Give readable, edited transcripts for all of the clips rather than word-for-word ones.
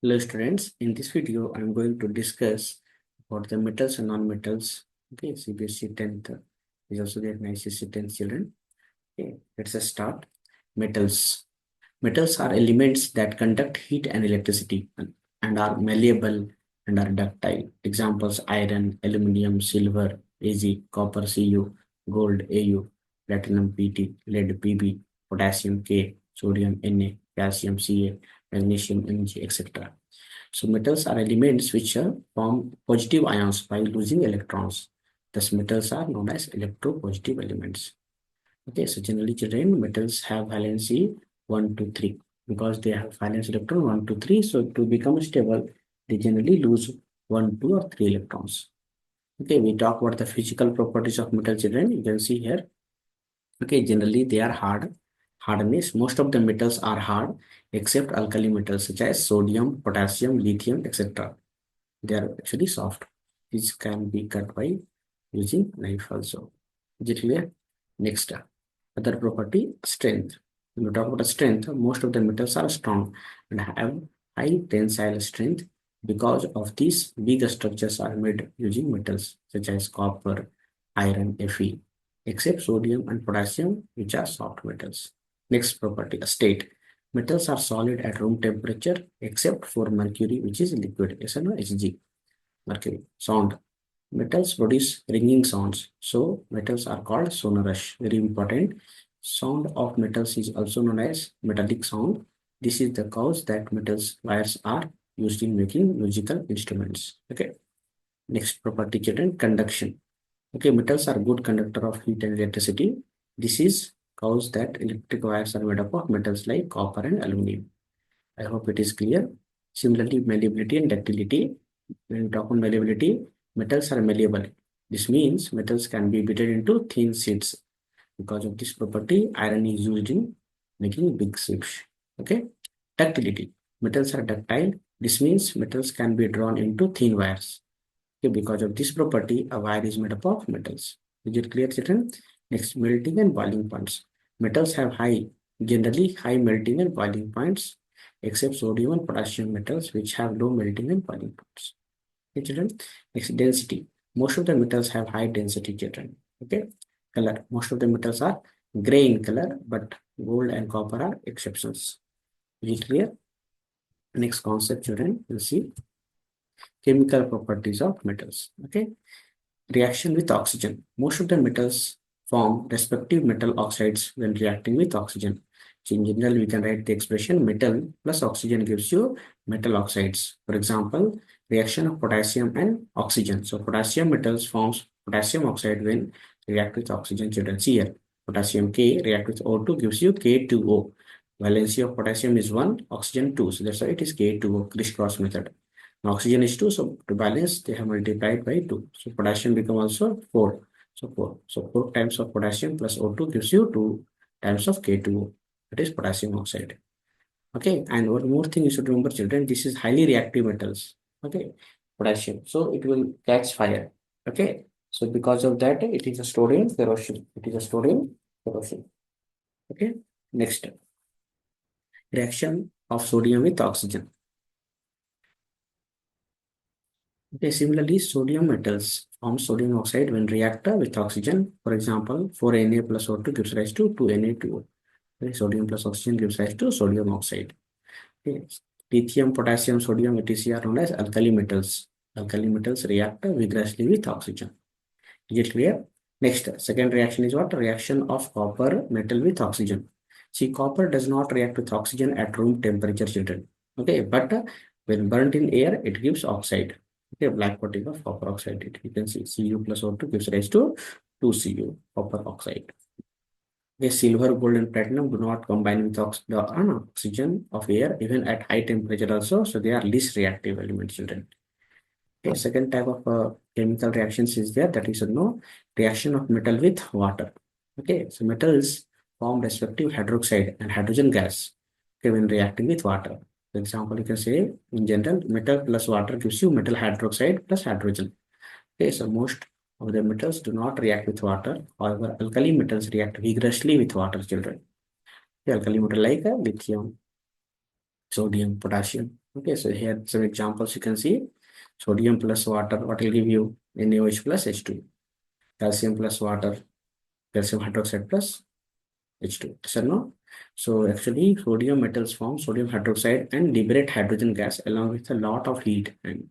Hello students, in this video I am going to discuss about the metals and non-metals. Okay, CBSE 10th is also there in ICSE 10th children. Okay, let's just start. Metals. Metals are elements that conduct heat and electricity and are malleable and are ductile. Examples: iron, aluminium, silver, Ag, copper Cu, gold Au, platinum Pt, lead Pb, potassium K, sodium Na, calcium Ca, magnesium Mg, etc. So metals are elements which form positive ions by losing electrons. Thus metals are known as electropositive elements. Okay, so generally children, metals have valency 1 to 3 because they have valence electron 1 to 3. So to become stable, they generally lose 1, 2 or 3 electrons. Okay, we talk about the physical properties of metal children. You can see here. Okay, generally they are hard. Hardness, most of the metals are hard except alkali metals such as sodium, potassium, lithium, etc. They are actually soft. These can be cut by using knife also. Is it clear? Next, other property, strength. When we talk about strength, most of the metals are strong and have high tensile strength. Because of these, big structures are made using metals such as copper, iron, Fe, except sodium and potassium, which are soft metals. Next property, state. Metals are solid at room temperature except for mercury, which is liquid, SnO, mercury. Sound. Metals produce ringing sounds, so metals are called sonorous. Very important. Sound of metals is also known as metallic sound. This is the cause that metals wires are used in making musical instruments. Okay. Next property, children, conduction. Okay, metals are good conductor of heat and electricity. This is cause that electric wires are made up of metals like copper and aluminum. I hope it is clear. Similarly, malleability and ductility. When we talk about malleability, metals are malleable. This means metals can be beaten into thin sheets. Because of this property, iron is used in making big ships. Okay. Ductility. Metals are ductile. This means metals can be drawn into thin wires. Okay. Because of this property, a wire is made up of metals. Is it clear, children? Next, melting and boiling points. Metals have generally high melting and boiling points, except sodium and potassium metals, which have low melting and boiling points. Okay, children. Next, density. Most of the metals have high density, children. Okay. Color. Most of the metals are gray in color, but gold and copper are exceptions. Is it clear? Next concept, children, we'll see chemical properties of metals. Okay. Reaction with oxygen. Most of the metals form respective metal oxides when reacting with oxygen. So in general, we can write the expression metal plus oxygen gives you metal oxides. For example, reaction of potassium and oxygen. So potassium metals forms potassium oxide when react with oxygen. Children, see here, potassium K react with O2 gives you K2O. Valency of potassium is 1, oxygen 2. So that's why it is K2O, crisscross method. Now oxygen is 2, so to balance, they have multiplied by 2. So potassium become also 4. So 4. So 4 times of potassium plus O2 gives you 2 times of K2O. That is potassium oxide. Okay, and one more thing you should remember, children, this is highly reactive metals. Okay, potassium. So it will catch fire. Okay, so because of that, it is stored in corrosion. It is stored in corrosion. Okay, next, reaction of sodium with oxygen. Okay, similarly, sodium metals form sodium oxide when react with oxygen. For example, 4Na plus O2 gives rise to 2Na2O. Okay, sodium plus oxygen gives rise to sodium oxide. Okay. Lithium, potassium, sodium, etc. are known as alkali metals. Alkali metals react vigorously with oxygen. Is it clear? Next, second reaction is what? Reaction of copper metal with oxygen. See, copper does not react with oxygen at room temperature, children. Okay, but when burnt in air, it gives oxide. Okay, black coating of copper oxide. You can see Cu plus O2 gives rise to 2Cu, copper oxide. Okay, silver, gold, and platinum do not combine with the oxygen of air even at high temperature also. So they are least reactive elements, children. Okay, second type of chemical reactions is there, that is no reaction of metal with water. Okay, so metals form respective hydroxide and hydrogen gas, okay, when reacting with water. For example, you can say in general, metal plus water gives you metal hydroxide plus hydrogen. Okay, so most of the metals do not react with water. However, alkali metals react vigorously with water, children. The alkali metal like lithium, sodium, potassium. Okay, so here some examples you can see. Sodium plus water, what will give you? NaOH plus H2. Calcium plus water, calcium hydroxide plus H2. Yes or no? So actually sodium metals form sodium hydroxide and liberate hydrogen gas along with a lot of heat and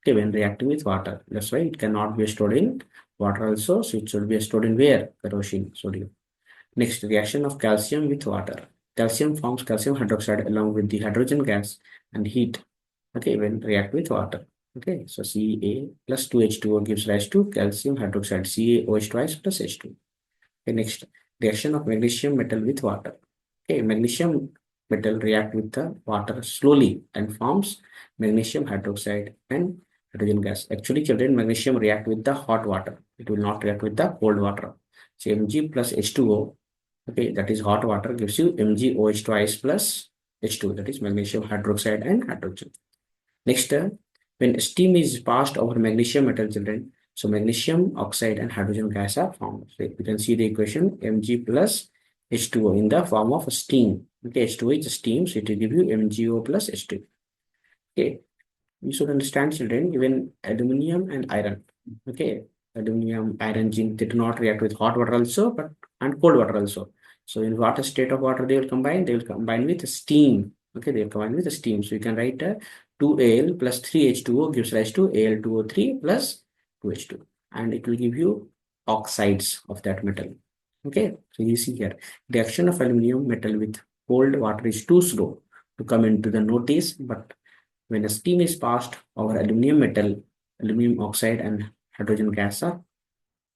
okay, when reacting with water. That's why it cannot be stored in water also. So it should be stored in where? Kerosene, sodium. Next, reaction of calcium with water. Calcium forms calcium hydroxide along with the hydrogen gas and heat. Okay, when react with water. Okay, so Ca plus 2H2O gives rise to calcium hydroxide, CaOH twice plus H2. Okay, next, reaction of magnesium metal with water. Okay, magnesium metal react with the water slowly and forms magnesium hydroxide and hydrogen gas. Actually, children, magnesium react with the hot water. It will not react with the cold water. So Mg plus H2O, okay, that is hot water, gives you MgOH twice plus H2, that is magnesium hydroxide and hydrogen. Next, when steam is passed over magnesium metal, children, so magnesium oxide and hydrogen gas are formed. So you can see the equation Mg plus H2O in the form of steam. Okay, H2O is steam, so it will give you MgO plus H2. Okay, you should understand, children, even aluminum and iron. Okay, aluminum, iron, zinc, they do not react with hot water also, but and cold water also. So in what state of water they will combine? They will combine with steam. Okay, they will combine with steam. So you can write 2Al plus 3H2O gives rise to Al2O3 plus 2H2. And it will give you oxides of that metal. Okay, so you see here, reaction of aluminum metal with cold water is too slow to come into the notice, but when a steam is passed over aluminum metal, aluminum oxide and hydrogen gas are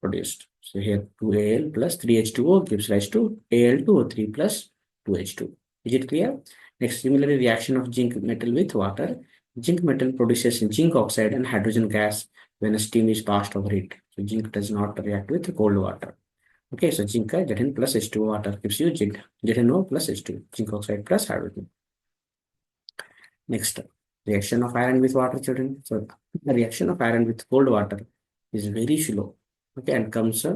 produced. So here 2Al plus 3H2O gives rise to Al2O3 plus 2H2. Is it clear? Next, similarly, reaction of zinc metal with water. Zinc metal produces zinc oxide and hydrogen gas when a steam is passed over it. So zinc does not react with cold water. Okay, so zinc Zn plus H2 water gives you zinc, ZnO plus H2, zinc oxide plus hydrogen. Next, reaction of iron with water, children. So the reaction of iron with cold water is very slow, okay, and comes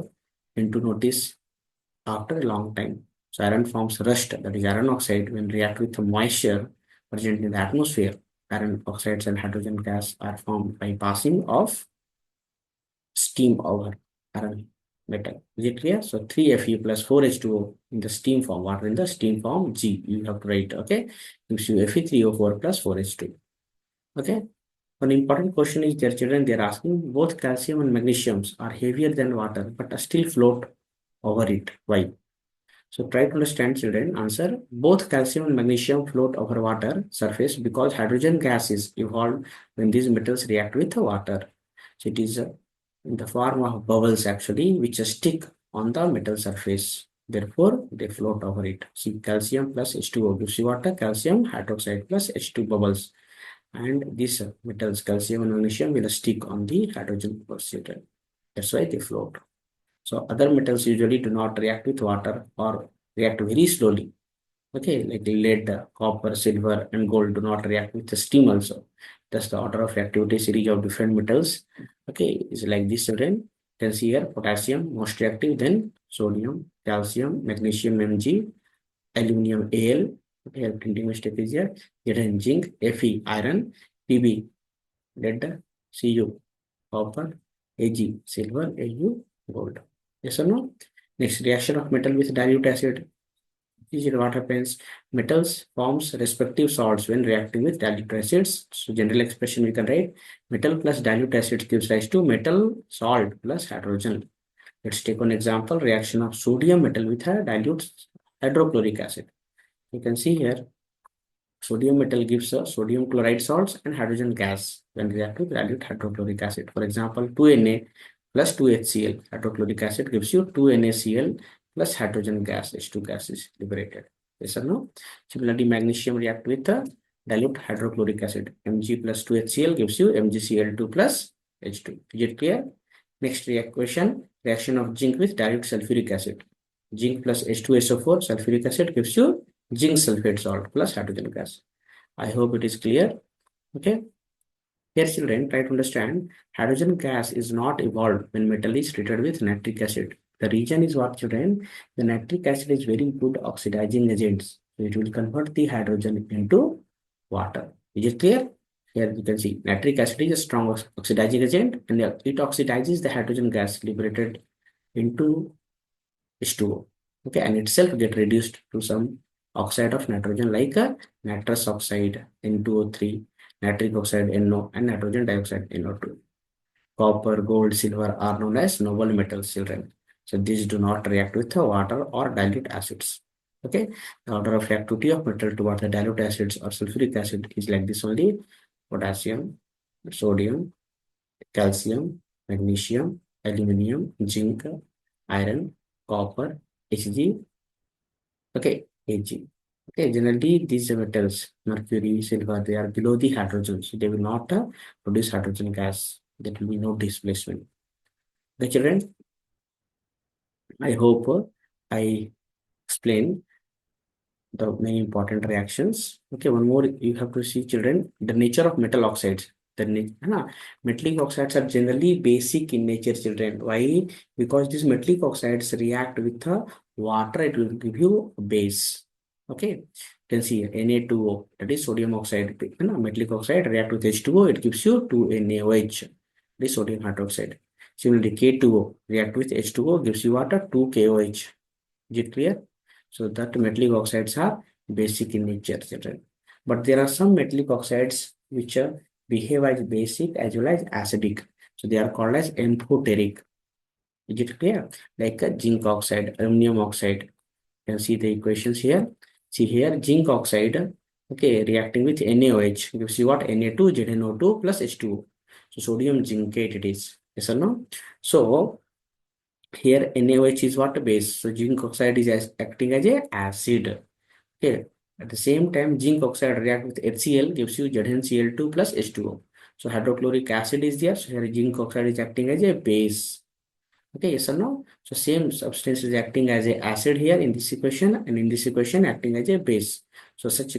into notice after a long time. So iron forms rust, that is iron oxide, when react with the moisture present in the atmosphere. Iron oxides and hydrogen gas are formed by passing of steam over iron metal. Is it clear? So 3Fe plus 4H2O in the steam form, water in the steam form, G, you have to write, okay, gives you Fe3O4 plus 4H2. Okay. One important question is their children, they are asking both calcium and magnesiums are heavier than water, but still float over it. Why? So try to understand, children. Answer: both calcium and magnesium float over water surface because hydrogen gas is evolved when these metals react with the water. So it is in the form of bubbles actually, which stick on the metal surface. Therefore, they float over it. See, calcium plus H2O gives you water, calcium hydroxide plus H2 bubbles. And these metals, calcium and magnesium, will stick on the hydrogen peroxide. That's why they float. So other metals usually do not react with water or react very slowly. Okay, like lead, copper, silver, and gold do not react with the steam also. Thus, the order of reactivity series of different metals, okay, is like this, children. You can see here potassium most reactive, then sodium, calcium, magnesium Mg, aluminum Al. Okay, printing mistake is here. Then zinc, Fe, iron, Pb, lead, Cu, copper, Ag, silver, Au, gold. Yes or no? Next, reaction of metal with dilute acid. This is what happens. Metals forms respective salts when reacting with dilute acids. So general expression we can write metal plus dilute acid gives rise to metal salt plus hydrogen. Let's take one example, reaction of sodium metal with a dilute hydrochloric acid. You can see here sodium metal gives sodium chloride salts and hydrogen gas when react with dilute hydrochloric acid. For example, 2Na plus 2HCl. Hydrochloric acid gives you 2NaCl plus hydrogen gas, H2 gas is liberated. Yes or no? Similarly, magnesium react with the dilute hydrochloric acid. Mg plus 2HCl gives you MgCl2 plus H2. Is it clear? Next reaction of zinc with dilute sulfuric acid. Zinc plus H2SO4 sulfuric acid gives you zinc sulfate salt plus hydrogen gas. I hope it is clear. Okay. Here, children, try to understand hydrogen gas is not evolved when metal is treated with nitric acid. The reason is what, children? The nitric acid is very good oxidizing agent. So it will convert the hydrogen into water. Is it clear? Here you can see nitric acid is a strong oxidizing agent, and it oxidizes the hydrogen gas liberated into H2O. Okay, and itself get reduced to some oxide of nitrogen like a nitrous oxide N2O3, nitric oxide NO, and nitrogen dioxide NO2. Copper, gold, silver are known as noble metals, children. So these do not react with the water or dilute acids. Okay, the order of reactivity of metal towards the dilute acids or sulfuric acid is like this only: potassium, sodium, calcium, magnesium, aluminum, zinc, iron, copper, Hg, okay, Ag. Okay, generally these metals, mercury, silver, they are below the hydrogen, so they will not produce hydrogen gas. There will be no displacement. The children, I hope I explained the main important reactions. Okay, one more you have to see, children, the nature of metal oxides. Metallic oxides are generally basic in nature, children. Why? Because these metallic oxides react with the water, it will give you a base. Okay, you can see Na2O, that is sodium oxide. Metallic oxide react with H2O, it gives you 2NaOH, that is sodium hydroxide. Similarly, K2O react with H2O, gives you water, 2KOH. Is it clear? So that metallic oxides are basic in nature, children. But there are some metallic oxides which behave as basic as well as acidic. So they are called as amphoteric. Is it clear? Like a zinc oxide, aluminum oxide. You can see the equations here. See here, zinc oxide, okay, reacting with NaOH gives you what? Na2 ZnO2 plus H2O. So sodium zincate it is. Yes or no? So here NaOH is what? Base. So zinc oxide is acting as a acid. Okay. At the same time, zinc oxide react with HCl, gives you ZnCl2 plus H2O. So hydrochloric acid is there. So here zinc oxide is acting as a base. Okay, yes or no? So same substance is acting as a acid here in this equation, and in this equation acting as a base. So such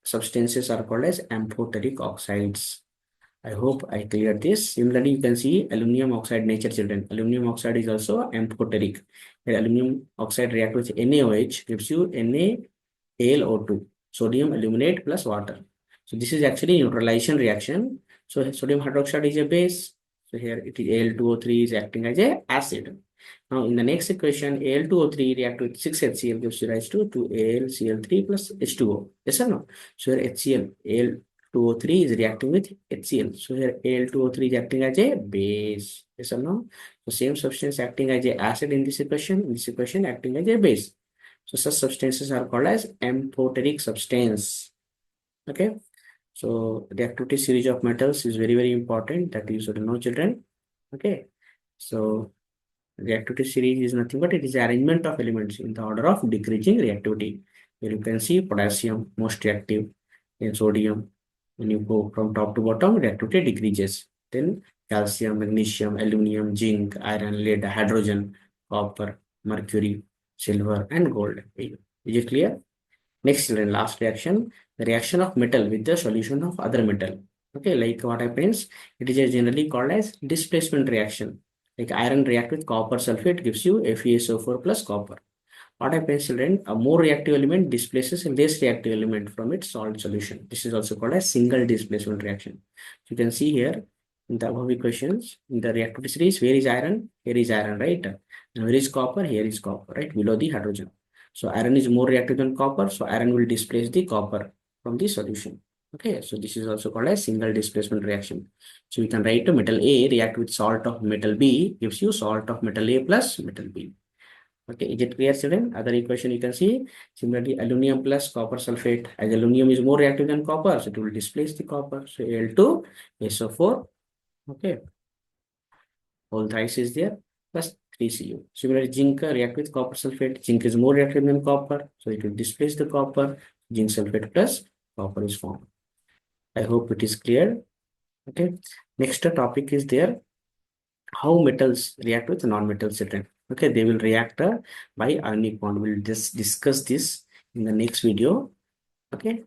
substances are called as amphoteric oxides. I hope I cleared this. Similarly, you can see aluminum oxide nature, children. Aluminum oxide is also amphoteric. Where aluminum oxide react with NaOH, gives you NaAlO2, sodium aluminate plus water. So this is actually neutralization reaction. So sodium hydroxide is a base. So here it is Al2O3 is acting as a acid. Now in the next equation, Al2O3 react with 6HCl, gives rise to 2AlCl3 plus H2O. Yes or no? So here HCl, Al2O3 is reacting with HCl. So here Al2O3 is acting as a base. Yes or no? So same substance acting as a acid in this equation acting as a base. So such substances are called as amphoteric substance. Okay. So the activity series of metals is very, very important that you should know, children. Okay. So the activity series is nothing but it is arrangement of elements in the order of decreasing reactivity. Here you can see potassium most reactive, then sodium. When you go from top to bottom, reactivity decreases. Then calcium, magnesium, aluminum, zinc, iron, lead, hydrogen, copper, mercury, silver, and gold. Is it clear? Next, children, last reaction, the reaction of metal with the solution of other metal. Okay, like what happens, it is generally called as displacement reaction. Like iron react with copper sulfate gives you FeSO4 plus copper. What happens, children, a more reactive element displaces a less reactive element from its salt solution. This is also called as single displacement reaction. So you can see here in the above equations, in the reactivity series, where is iron? Here is iron, right? And where is copper? Here is copper, right? Below the hydrogen. So iron is more reactive than copper. So iron will displace the copper from the solution. Okay, so this is also called a single displacement reaction. So we can write metal A react with salt of metal B gives you salt of metal A plus metal B. Okay, is it clear, children? Other equation you can see. Similarly, aluminum plus copper sulfate. As aluminum is more reactive than copper, so it will displace the copper. So Al2, SO4. Okay, all thrice is there plus 3Cu. Similarly, zinc react with copper sulfate. Zinc is more reactive than copper, so it will displace the copper. Zinc sulfate plus copper is formed. I hope it is clear. Okay, next topic is there. How metals react with non-metals, children. Okay, they will react by ionic bond. We'll just discuss this in the next video. Okay,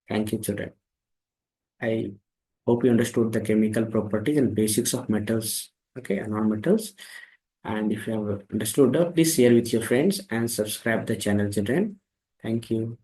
thank you, children. I hope you understood the chemical properties and basics of metals, okay, and non-metals. And if you have understood, please share with your friends and subscribe the channel, children. Thank you.